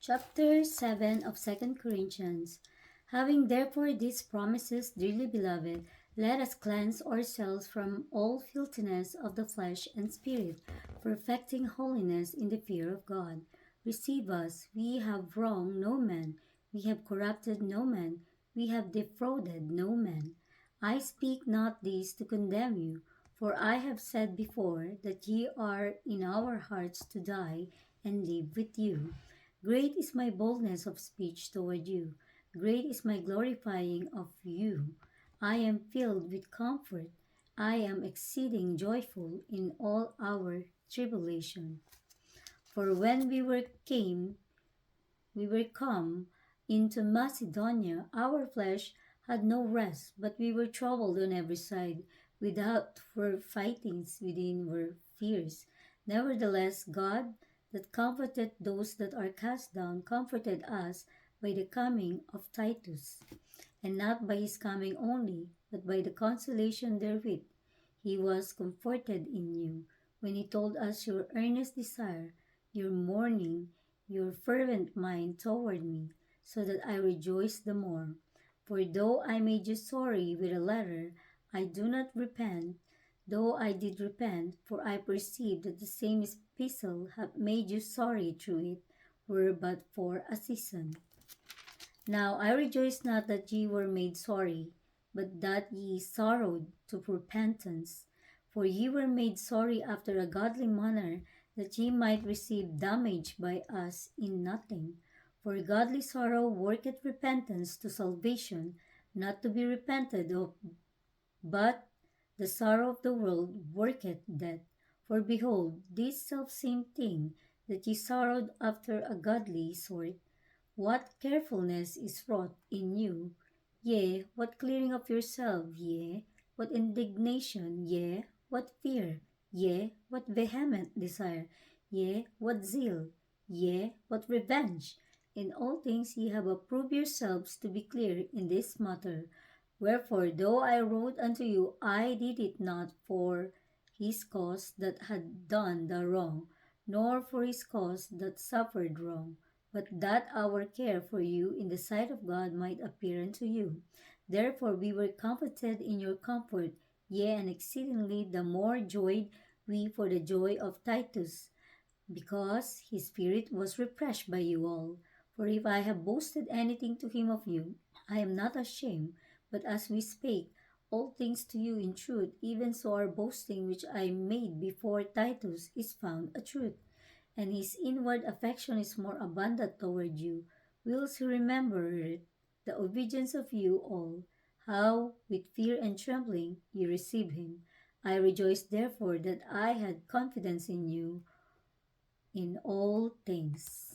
Chapter 7 of Second Corinthians. Having therefore these promises, dearly beloved, let us cleanse ourselves from all filthiness of the flesh and spirit, perfecting holiness in the fear of God. Receive us, we have wronged no man, we have corrupted no man, we have defrauded no man. I speak not this to condemn you, for I have said before that ye are in our hearts to die and live with you. Great is my boldness of speech toward you. Great is my glorifying of you. I am filled with comfort. I am exceeding joyful in all our tribulation. For when we were come into Macedonia, our flesh had no rest, but we were troubled on every side. Without were fightings, within were fears. Nevertheless, God, that comforted those that are cast down, comforted us by the coming of Titus, and not by his coming only, but by the consolation therewith. He was comforted in you, when he told us your earnest desire, your mourning, your fervent mind toward me, so that I rejoice the more. For though I made you sorry with a letter, I do not repent, though I did repent, for I perceive that the same epistle hath made you sorry through it, were but for a season. Now I rejoice not that ye were made sorry, but that ye sorrowed to repentance. For ye were made sorry after a godly manner, that ye might receive damage by us in nothing. For godly sorrow worketh repentance to salvation, not to be repented of, but the sorrow of the world worketh death. For behold, this selfsame thing, that ye sorrowed after a godly sort, what carefulness is wrought in you, yea, what clearing of yourself, yea, what indignation, yea, what fear, yea, what vehement desire, yea, what zeal, yea, what revenge. In all things ye have approved yourselves to be clear in this matter. Wherefore, though I wrote unto you, I did it not for his cause that had done the wrong, nor for his cause that suffered wrong, but that our care for you in the sight of God might appear unto you. Therefore we were comforted in your comfort, yea, and exceedingly the more joyed we for the joy of Titus, because his spirit was refreshed by you all. For if I have boasted anything to him of you, I am not ashamed, but as we spake all things to you in truth, even so our boasting which I made before Titus is found a truth, and his inward affection is more abundant toward you, whilst he remembereth the obedience of you all, how with fear and trembling ye receive him. I rejoice therefore that I had confidence in you in all things.